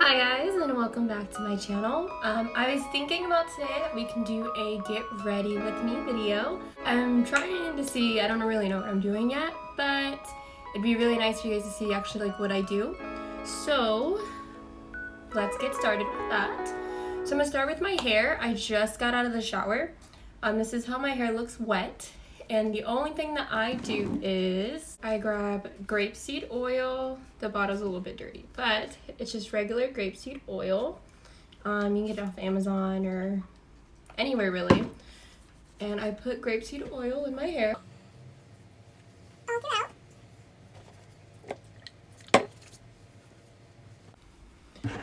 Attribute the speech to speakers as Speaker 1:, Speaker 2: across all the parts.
Speaker 1: Hi guys, and welcome back to my channel. I was thinking about today that we can do a get ready with me video. I'm trying to see, I don't really know what I'm doing yet, but it'd be really nice for you guys to see actually like what I do. So let's get started with that. So I'm gonna start with my hair. I just got out of the shower. This is how my hair looks wet. And the only thing that I do is I grab grapeseed oil. The bottle's a little bit dirty, but it's just regular grapeseed oil. You can get it off Amazon or anywhere really. And I put grapeseed oil in my hair.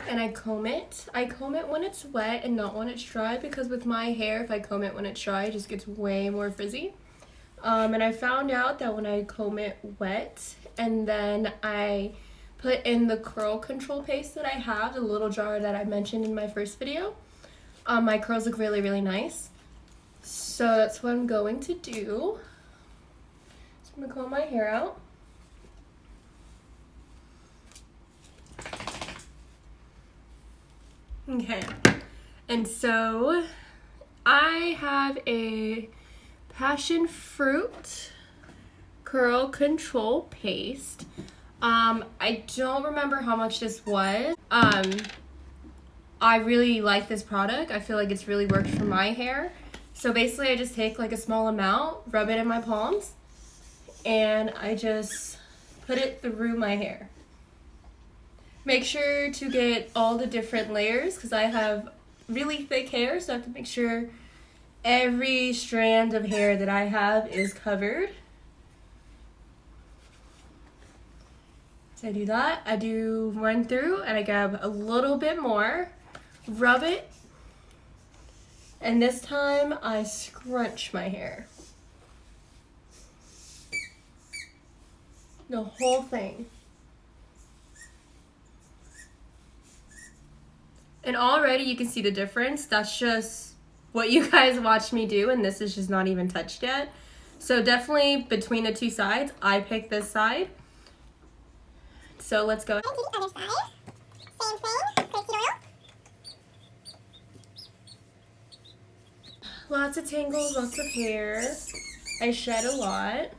Speaker 1: And I comb it. I comb it when it's wet and not when it's dry, because with my hair, if I comb it when it's dry, it just gets way more frizzy. And I found out that when I comb it wet and then I put in the curl control paste that I have, the little jar that I mentioned in my first video, my curls look really, really nice. So that's what I'm going to do. So I'm going to comb my hair out. Okay, and so I have a passion fruit curl control paste. I don't remember how much this was. I really like this product. I feel like it's really worked for my hair. So basically I just take like a small amount, rub it in my palms, and I just put it through my hair. Make sure to get all the different layers because I have really thick hair, so I have to make sure every strand of hair that I have is covered. So I do that. I do run through and I grab a little bit more, rub it, and this time I scrunch my hair. The whole thing. And already you can see the difference. That's just what you guys watched me do, and this is just not even touched yet. So definitely between the two sides, I picked this side. So let's go.
Speaker 2: And do the other side. Same thing, grapeseed oil.
Speaker 1: Lots of tangles, lots of hair. I shed a lot.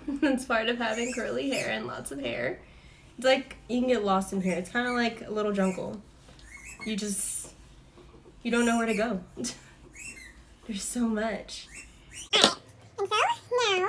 Speaker 1: It's part of having curly hair and lots of hair. It's like you can get lost in here. It's kind of like a little jungle. You don't know where to go. There's so much.
Speaker 2: Alright, and so now,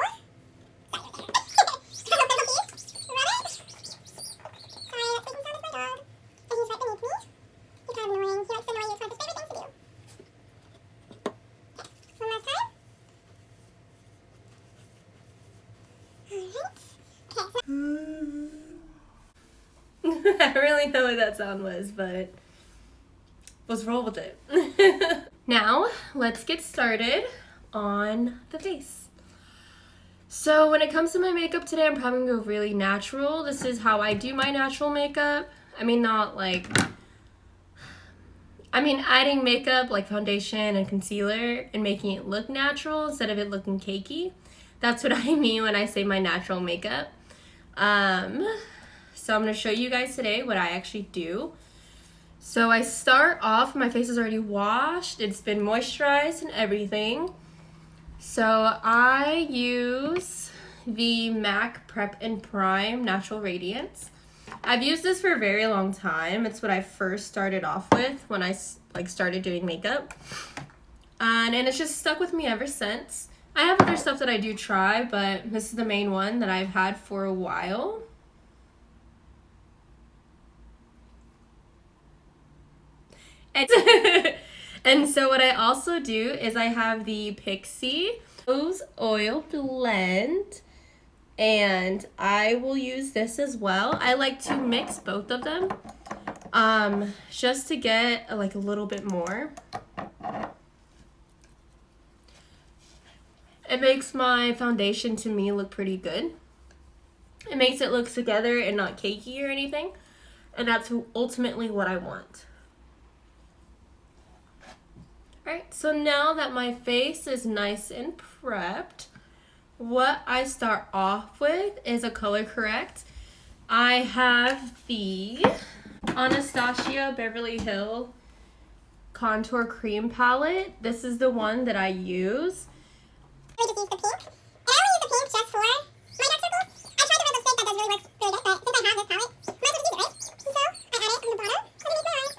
Speaker 1: I don't really know what that sound was, but let's roll with it. Now, let's get started on the face. So when it comes to my makeup today, I'm probably gonna go really natural. This is how I do my natural makeup. Adding makeup like foundation and concealer and making it look natural instead of it looking cakey. That's what I mean when I say my natural makeup. So I'm gonna show you guys today what I actually do. So I start off, my face is already washed, it's been moisturized and everything. So I use the MAC Prep and Prime Natural Radiance. I've used this for a very long time. It's what I first started off with when I started doing makeup. And it's just stuck with me ever since. I have other stuff that I do try, but this is the main one that I've had for a while. And so what I also do is I have the Pixie Rose Oil Blend, and I will use this as well. I like to mix both of them just to get like a little bit more. It makes my foundation to me look pretty good. It makes it look together and not cakey or anything, and that's ultimately what I want. Alright, so now that my face is nice and prepped, what I start off with is a color correct. I have the Anastasia Beverly Hill Contour Cream Palette. This is the one that I use.
Speaker 2: I just use the pink. And I only use the pink just for my dark circles. I tried the red lipstick, that does really work really good, but since I have this palette, might as well use it, right? So I add it from the bottom underneath my eye.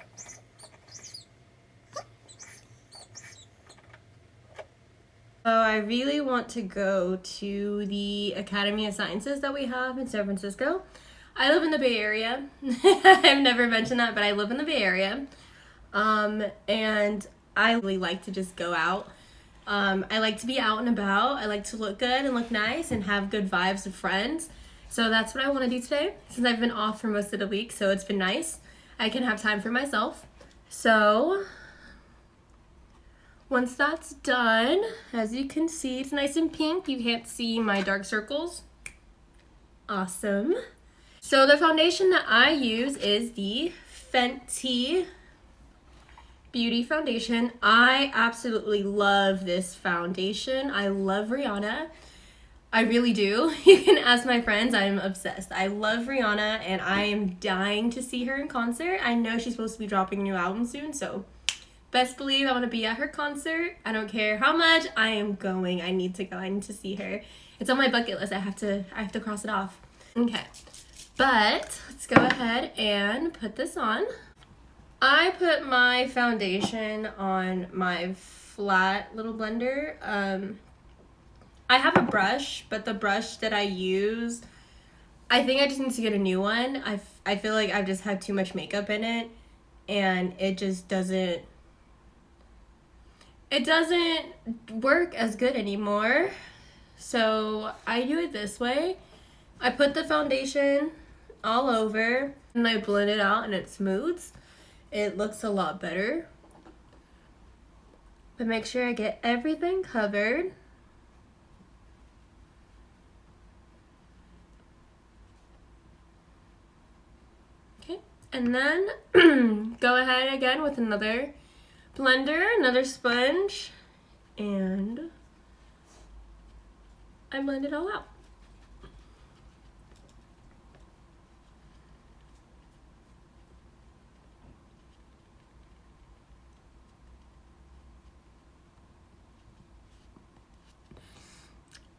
Speaker 1: So I really want to go to the Academy of Sciences that we have in San Francisco. I live in the Bay Area. I've never mentioned that, but I live in the Bay Area. And I really like to just go out. I like to be out and about. I like to look good and look nice and have good vibes with friends. So that's what I want to do today, since I've been off for most of the week, so it's been nice. I can have time for myself. So once that's done, as you can see, it's nice and pink. You can't see my dark circles. Awesome. So the foundation that I use is the Fenty Beauty Foundation. I absolutely love this foundation. I love Rihanna. I really do. You can ask my friends. I'm obsessed. I love Rihanna and I am dying to see her in concert. I know she's supposed to be dropping a new album soon, so best believe I want to be at her concert. I don't care how much. I am going. I need to go. I need to see her. It's on my bucket list. I have to cross it off. Okay. But let's go ahead and put this on. I put my foundation on my flat little blender. I have a brush, but the brush that I use, I think I just need to get a new one. I feel like I've just had too much makeup in it, and it just doesn't work as good anymore. So I do it this way. I put the foundation all over, and I blend it out, and it smooths. It looks a lot better. But make sure I get everything covered. Okay, and then go ahead again with another blender, another sponge, and I blend it all out.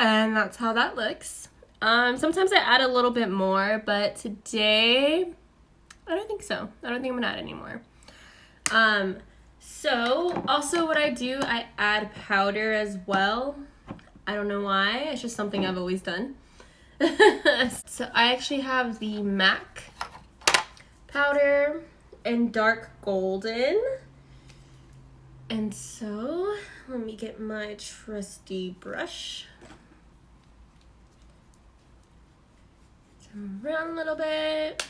Speaker 1: And that's how that looks. Sometimes I add a little bit more, but today, I don't think so. I don't think I'm gonna add any more. So also what I do, I add powder as well. I don't know why, it's just something I've always done. So I actually have the MAC powder in dark golden. And so, let me get my trusty brush. Turn around a little bit.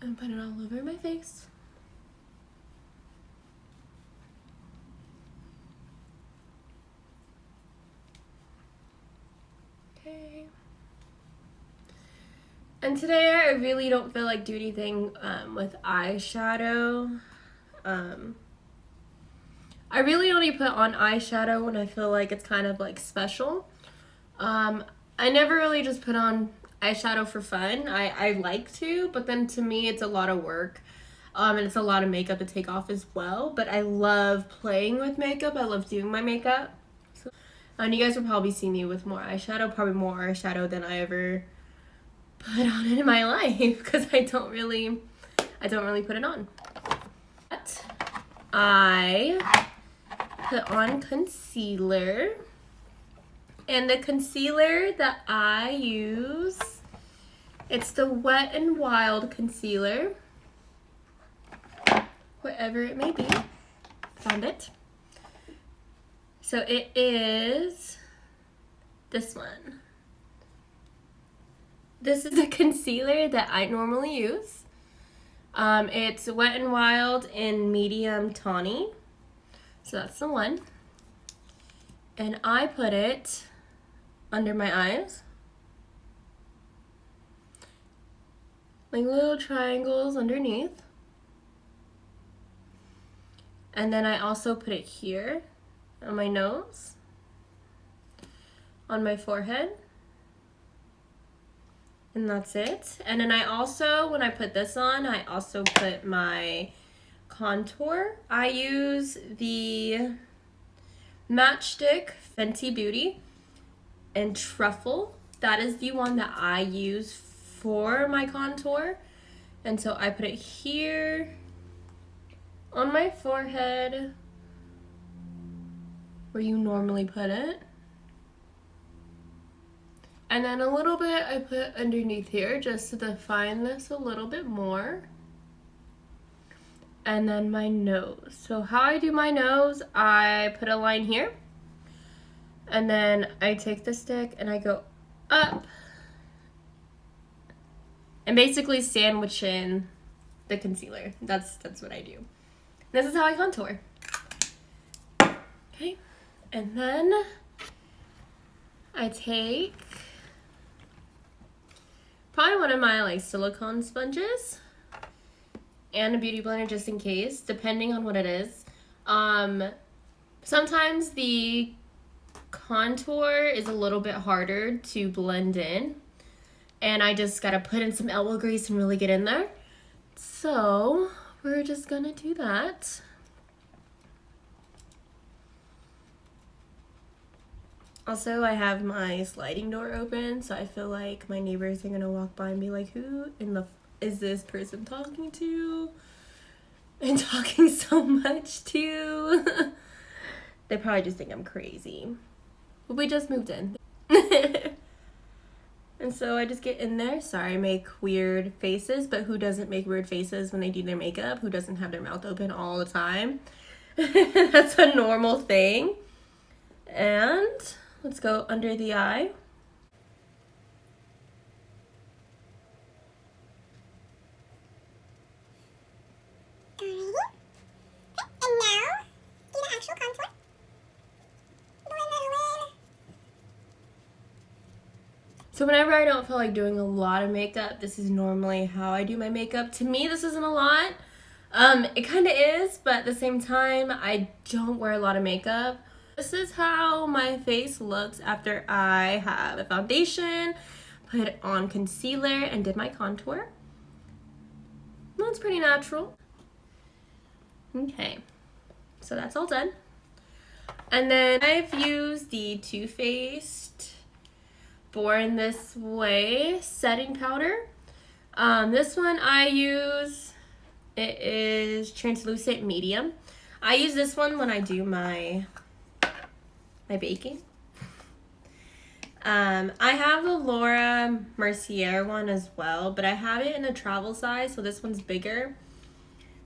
Speaker 1: And put it all over my face. Okay. And today I really don't feel like doing anything with eyeshadow. I really only put on eyeshadow when I feel like it's kind of like special. I never really just put on eyeshadow for fun. I like to, but then to me it's a lot of work. And it's a lot of makeup to take off as well. But I love playing with makeup. I love doing my makeup. And you guys will probably see me with more eyeshadow, probably more eyeshadow than I ever put on in my life, because I don't really put it on. But I put on concealer. And the concealer that I use, it's the Wet n Wild concealer. Whatever it may be. Found it. So it is this one. This is the concealer that I normally use. It's Wet n Wild in medium tawny. So that's the one. And I put it under my eyes. Like little triangles underneath. And then I also put it here on my nose, on my forehead, And that's it. And then I also, when I put this on, I also put my contour. I use the Matchstick Fenty Beauty and Truffle. That is the one that I use for my contour. And so I put it here on my forehead where you normally put it. And then a little bit I put underneath here just to define this a little bit more. And then my nose. So how I do my nose, I put a line here. And then I take the stick and I go up. And basically sandwich in the concealer. That's what I do. This is how I contour. Okay. And then I take probably one of my like silicone sponges and a beauty blender just in case, depending on what it is. Sometimes the contour is a little bit harder to blend in, and I just gotta put in some elbow grease and really get in there. So we're just gonna do that. Also, I have my sliding door open, so I feel like my neighbors are gonna walk by and be like, who in the is this person talking to? And talking so much to. They probably just think I'm crazy. But we just moved in. And so I just get in there. Sorry, I make weird faces, but who doesn't make weird faces when they do their makeup? Who doesn't have their mouth open all the time? That's a normal thing. And let's go under the eye.
Speaker 2: Alrighty. And now, do the actual contour. Blend that in.
Speaker 1: So whenever I don't feel like doing a lot of makeup, this is normally how I do my makeup. To me, this isn't a lot. It kind of is, but at the same time, I don't wear a lot of makeup. This is how my face looks after I have a foundation, put on concealer, and did my contour. That's pretty natural. Okay, so that's all done. And then I've used the Too Faced Born This Way setting powder. This one I use, it is translucent medium. I use this one when I do my baking. I have the Laura Mercier one as well, but I have it in a travel size, so this one's bigger.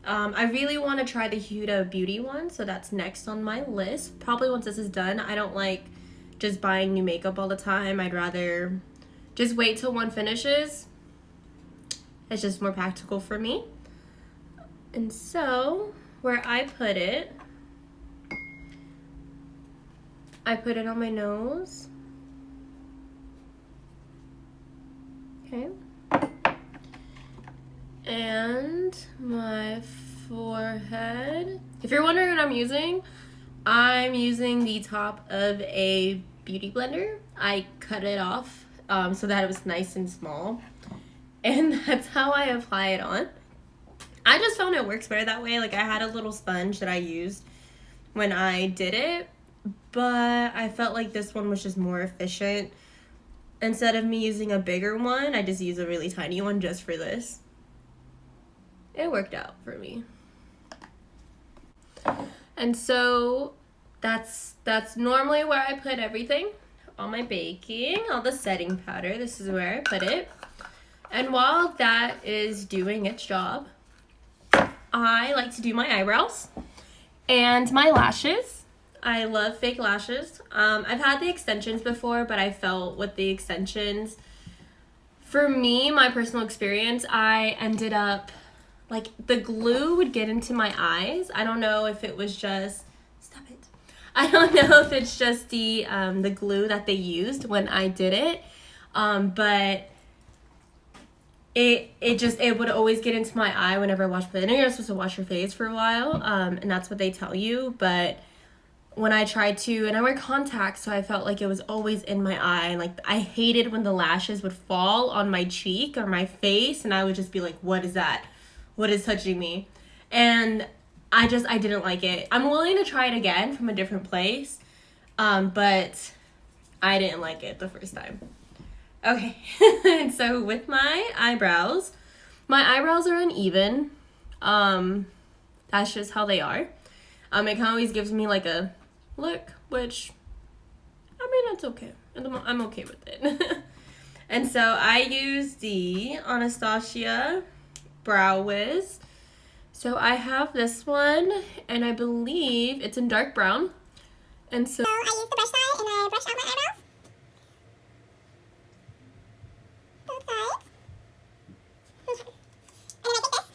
Speaker 1: I really want to try the Huda Beauty one, so that's next on my list. Probably once this is done. I don't like just buying new makeup all the time. I'd rather just wait till one finishes. It's just more practical for me. And so, where I put it on my nose. Okay. And my forehead. If you're wondering what I'm using the top of a beauty blender. I cut it off so that it was nice and small. And that's how I apply it on. I just found it works better that way. Like, I had a little sponge that I used when I did it, but I felt like this one was just more efficient. Instead of me using a bigger one, I just use a really tiny one just for this. It worked out for me. And so that's normally where I put everything. All my baking, all the setting powder, this is where I put it. And while that is doing its job, I like to do my eyebrows and my lashes. I love fake lashes. I've had the extensions before, but I felt with the extensions, for me, my personal experience, I ended up, like, the glue would get into my eyes. I don't know if it was just, stop it. I don't know if it's just the glue that they used when I did it, but it would always get into my eye whenever I washed my face. I know you're not supposed to wash your face for a while, and that's what they tell you, but when I tried to, and I wear contacts, so I felt like it was always in my eye. And like, I hated when the lashes would fall on my cheek or my face, and I would just be like, what is that? What is touching me? And I didn't like it. I'm willing to try it again from a different place, but I didn't like it the first time. Okay, and so with my eyebrows are uneven. That's just how they are. It kind of always gives me like a look, which, I mean, that's okay. I'm okay with it. And so I use the Anastasia Brow Wiz. So I have this one, and I believe it's in dark brown. And so
Speaker 2: I use the brush side and I brush out my eyebrows. Both sides. And then I take this.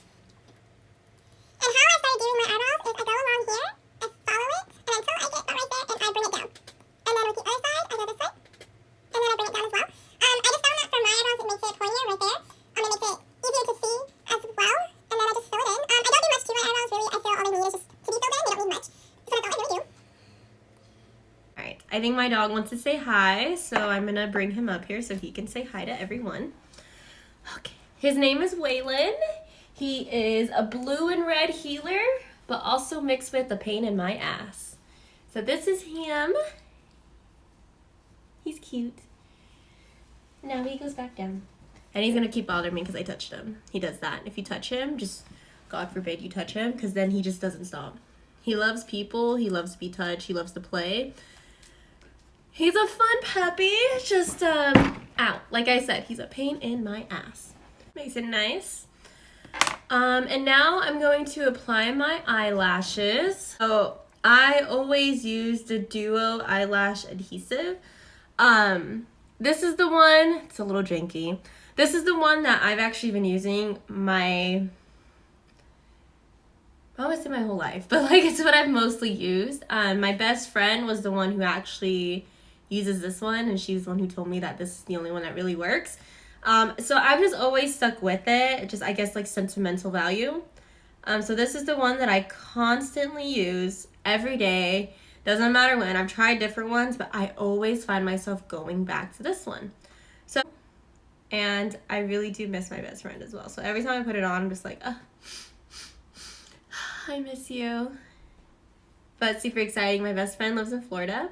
Speaker 2: And how I started doing my eyebrows is I go along here, I follow it, and until I get about right there, and I bring it down. And then with the other side, I go this way, and then I bring it down as well. I just found that for my eyebrows, it makes it pointier right there. It makes it easier to see as well. And then I just fill it in. I don't do much to my eyebrows, really. I feel all they need is just to be filled in. They don't need much. So that's all I really do.
Speaker 1: all right, I think my dog wants to say hi, so I'm gonna bring him up here so he can say hi to everyone. Okay, his name is Waylon. He is a blue and red healer, but also mixed with a pain in my ass. So this is him. He's cute. Now he goes back down. And he's gonna keep bothering me because I touched him. He does that. If you touch him, just God forbid you touch him, because then he just doesn't stop. He loves people, he loves to be touched, he loves to play. He's a fun puppy, just ow. Like I said, he's a pain in my ass. Makes it nice. And now I'm going to apply my eyelashes. So I always use the Duo eyelash adhesive. This is the one, it's a little janky. This is the one that I've actually been using I would say my whole life, but like it's what I've mostly used. My best friend was the one who actually uses this one, and she's the one who told me that this is the only one that really works. So I've just always stuck with it, just I guess like sentimental value. So this is the one that I constantly use every day. Doesn't matter when. I've tried different ones, but I always find myself going back to this one. So, and I really do miss my best friend as well. So every time I put it on, I'm just like, I miss you. But super exciting. My best friend lives in Florida.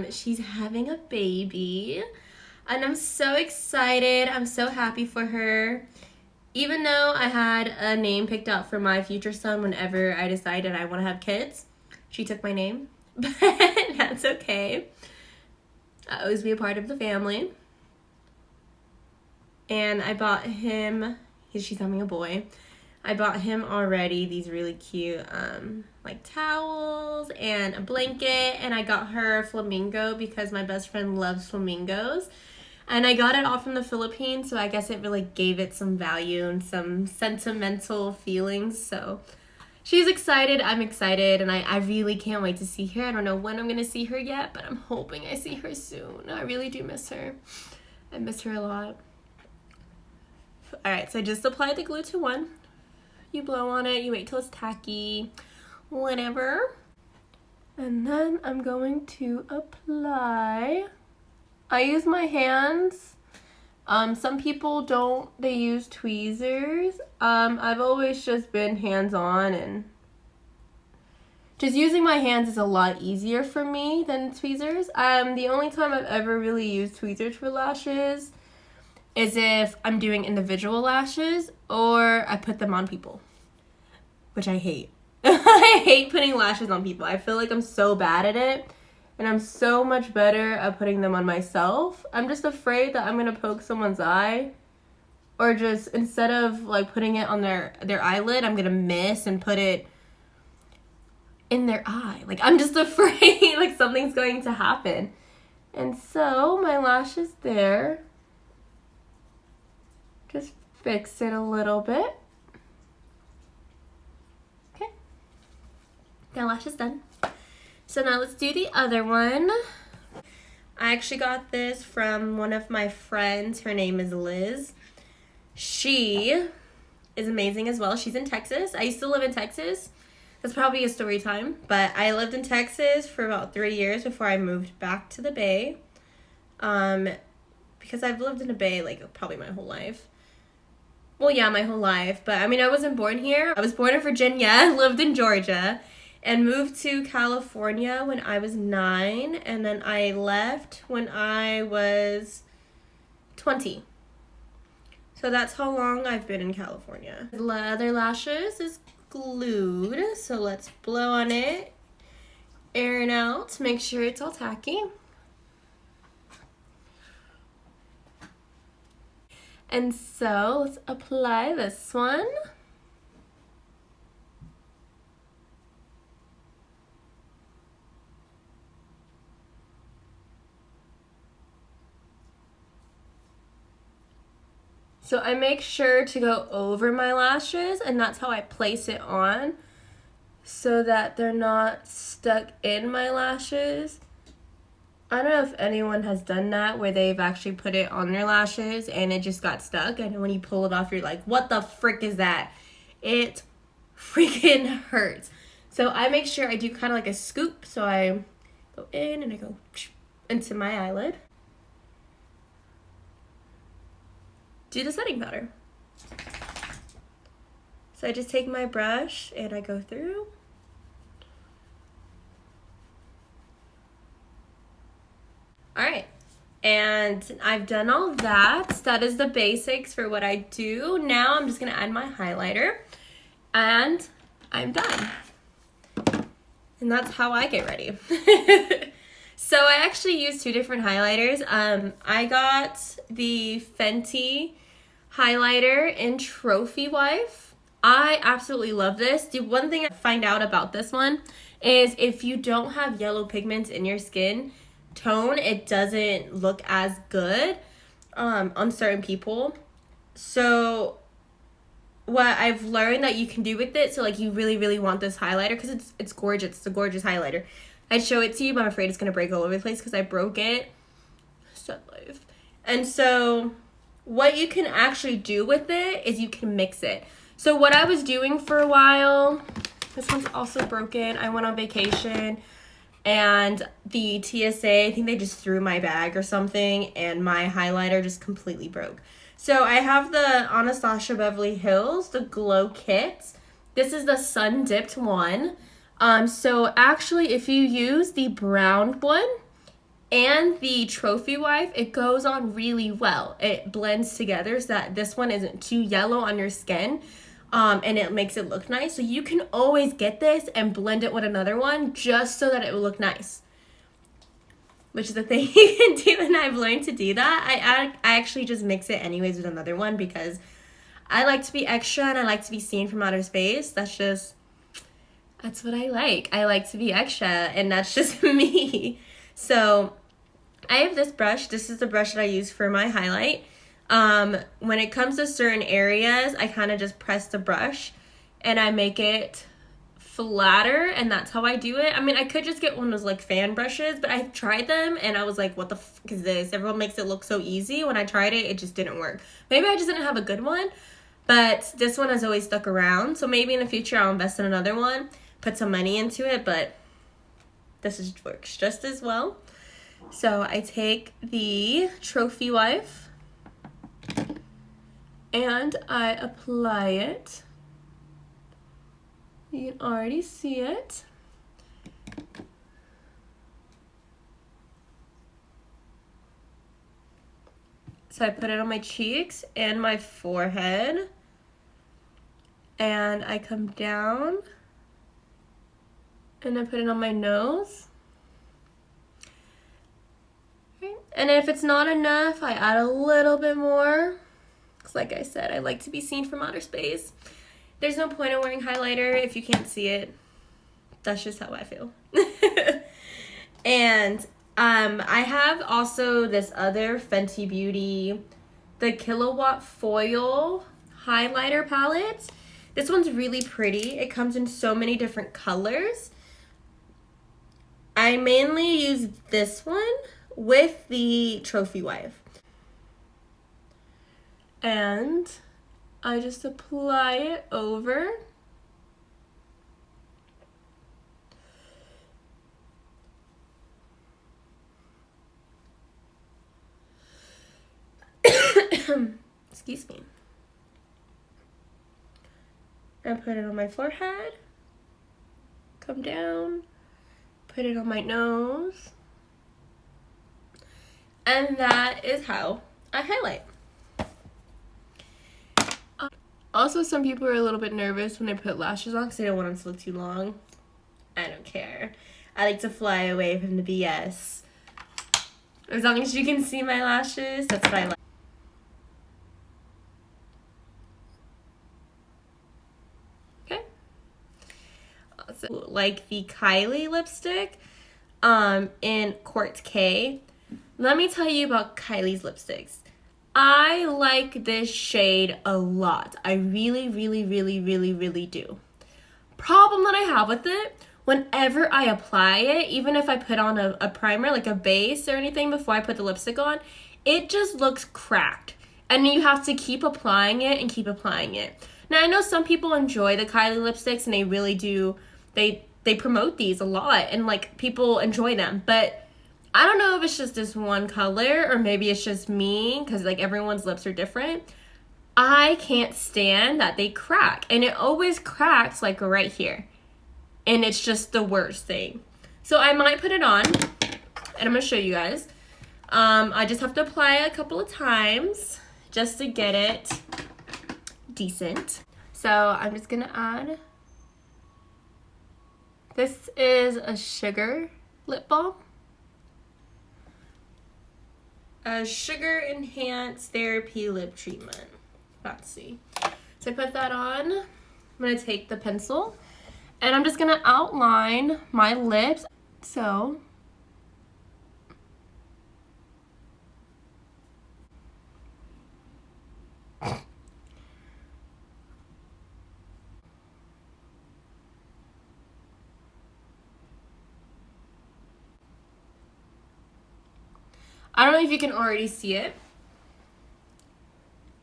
Speaker 1: She's having a baby. And I'm so excited. I'm so happy for her. Even though I had a name picked out for my future son whenever I decided I want to have kids, she took my name. But that's okay. I'll always be a part of the family. And I bought him, she's having a boy. I bought him already these really cute like towels and a blanket, and I got her a flamingo because my best friend loves flamingos. And I got it all from the Philippines, so I guess it really gave it some value and some sentimental feelings. So she's excited, I'm excited, and I really can't wait to see her. I don't know when I'm going to see her yet, but I'm hoping I see her soon. I really do miss her. I miss her a lot. Alright, so I just applied the glue to one. You blow on it, you wait till it's tacky, whatever. And then I'm going to apply. I use my hands. Some people don't, they use tweezers. I've always just been hands-on, and just using my hands is a lot easier for me than tweezers. The only time I've ever really used tweezers for lashes is if I'm doing individual lashes or I put them on people, which I hate. I hate putting lashes on people. I feel like I'm so bad at it, and I'm so much better at putting them on myself. I'm just afraid that I'm gonna poke someone's eye, or just instead of like putting it on their eyelid, I'm gonna miss and put it in their eye. Like, I'm just afraid like something's going to happen. And so my lash is there. Just fix it a little bit. Okay. That lash is done. So now let's do the other one. I actually got this from one of my friends. Her name is Liz. She is amazing as well. She's in Texas. I used to live in Texas. That's probably a story time. But I lived in Texas for about 3 years before I moved back to the Bay. Because I've lived in the Bay like probably my whole life. Well, yeah, my whole life. But I mean, I wasn't born here. I was born in Virginia, lived in Georgia, and moved to California when I was 9. And then I left when I was 20. So that's how long I've been in California. The other lashes is glued. So let's blow on it. Air it out. Make sure it's all tacky. And so let's apply this one. So I make sure to go over my lashes, and that's how I place it on so that they're not stuck in my lashes. I don't know if anyone has done that where they've actually put it on their lashes and it just got stuck, and when you pull it off you're like, what the frick is that? It freaking hurts. So I make sure I do kind of like a scoop, so I go in and I go into my eyelid. Do the setting powder. So I just take my brush and I go through. All right, and I've done all that. That is the basics for what I do. Now I'm just gonna add my highlighter and I'm done. And that's how I get ready. So I actually use 2 different highlighters. I got the Fenty highlighter in Trophy Wife. I absolutely love this. The one thing I find out about this one is if you don't have yellow pigments in your skin tone, it doesn't look as good on certain people. So what I've learned that you can do with it, so like you really want this highlighter because it's gorgeous. It's a gorgeous highlighter. I'd show it to you, but I'm afraid it's gonna break all over the place because I broke it. Sad life. And so what you can actually do with it is you can mix it. So what I was doing for a while, this one's also broken. I went on vacation and the TSA, I think they just threw my bag or something, and my highlighter just completely broke. So I have the Anastasia Beverly Hills, the Glow Kit. This is the Sun Dipped one. So actually, if you use the brown one and the Trophy Wife, it goes on really well. It blends together so that this one isn't too yellow on your skin. And it makes it look nice. So you can always get this and blend it with another one just so that it will look nice. Which is the thing you can do, and I've learned to do that. I actually just mix it anyways with another one because I like to be extra and I like to be seen from outer space. That's what I like. I like to be extra, and that's just me. So I have this brush. This is the brush that I use for my highlight. When it comes to certain areas, I kind of just press the brush and I make it flatter, and that's how I do it. I mean, I could just get one of those like fan brushes, but I tried them and I was like, what the fuck is this? Everyone makes it look so easy. When I tried it, it just didn't work. Maybe I just didn't have a good one, but this one has always stuck around. So maybe in the future I'll invest in another one, put some money into it, but this works just as well. So I take the Trophy Wife and I apply it. You can already see it. So I put it on my cheeks and my forehead, and I come down and I put it on my nose. And if it's not enough, I add a little bit more. Because like I said, I like to be seen from outer space. There's no point in wearing highlighter if you can't see it. That's just how I feel. And I have also this other Fenty Beauty, the Kilowatt Foil highlighter palette. This one's really pretty. It comes in so many different colors. I mainly use this one with the Trophy Wife. And I just apply it over. Excuse me. And put it on my forehead. Come down. Put it on my nose. And that is how I highlight. Also, some people are a little bit nervous when they put lashes on because they don't want them to look too long. I don't care. I like to fly away from the BS. As long as you can see my lashes, that's what I like. Okay. Also, like the Kylie lipstick in Quartz K. Let me tell you about Kylie's lipsticks. I like this shade a lot. I really, really, really, really, really do. Problem that I have with it, whenever I apply it, even if I put on a primer, like a base or anything before I put the lipstick on, it just looks cracked. And you have to keep applying it and keep applying it. Now, I know some people enjoy the Kylie lipsticks and they really do. They promote these a lot and like people enjoy them, but I don't know if it's just this one color or maybe it's just me because like everyone's lips are different. I can't stand that they crack, and it always cracks like right here, and it's just the worst thing. So I might put it on and I'm gonna show you guys. I just have to apply it a couple of times just to get it decent. So I'm just gonna add, this is a sugar lip balm. A sugar enhanced therapy lip treatment. Fancy. So I put that on. I'm gonna take the pencil and I'm just gonna outline my lips. So I don't know if you can already see it.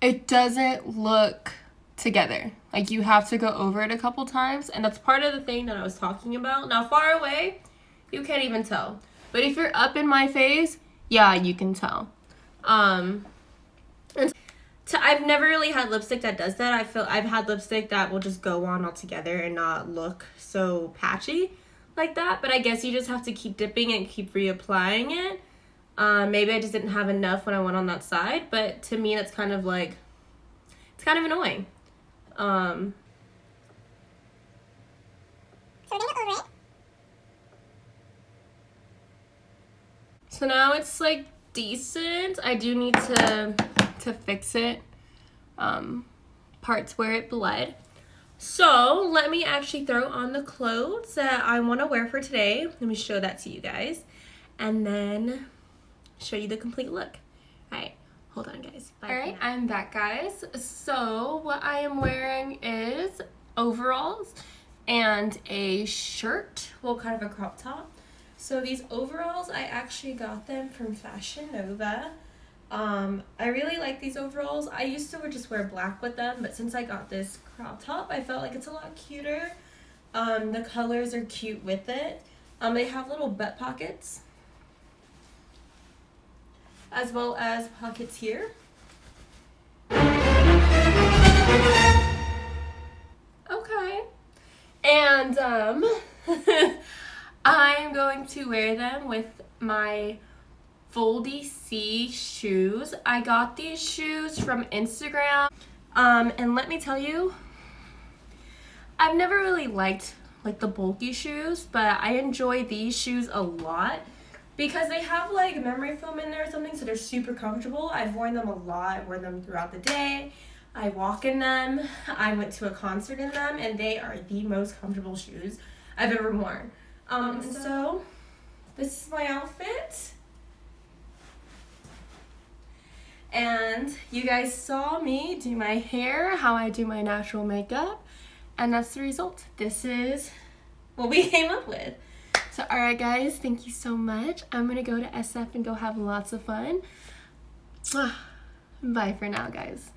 Speaker 1: It doesn't look together. Like you have to go over it a couple times, and that's part of the thing that I was talking about. Now far away, you can't even tell. But if you're up in my face, yeah, you can tell. And I've never really had lipstick that does that. I've had lipstick that will just go on all together and not look so patchy like that. But I guess you just have to keep dipping and keep reapplying it. Maybe I just didn't have enough when I went on that side, but to me that's kind of like, it's kind of annoying.
Speaker 2: So we're gonna go over it.
Speaker 1: So now it's like decent. I do need to fix it, parts where it bled. So let me actually throw on the clothes that I want to wear for today. Let me show that to you guys, and then show you the complete look. All right, hold on guys. Bye. All right, I'm back guys. So what I am wearing is overalls and a shirt, well, kind of a crop top. So these overalls, I actually got them from Fashion Nova. I really like these overalls. I used to just wear black with them, but since I got this crop top, I felt like it's a lot cuter. The colors are cute with it. They have little butt pockets, as well as pockets here. Okay. And I'm going to wear them with my Foldy C shoes. I got these shoes from Instagram. And let me tell you, I've never really liked like the bulky shoes, but I enjoy these shoes a lot because they have like memory foam in there or something, so they're super comfortable. I've worn them a lot. I wear them throughout the day. I walk in them. I went to a concert in them, and they are the most comfortable shoes I've ever worn. So this is my outfit. And you guys saw me do my hair, how I do my natural makeup, and that's the result. This is what we came up with. So alright guys, thank you so much. I'm gonna go to SF and go have lots of fun. Bye for now guys.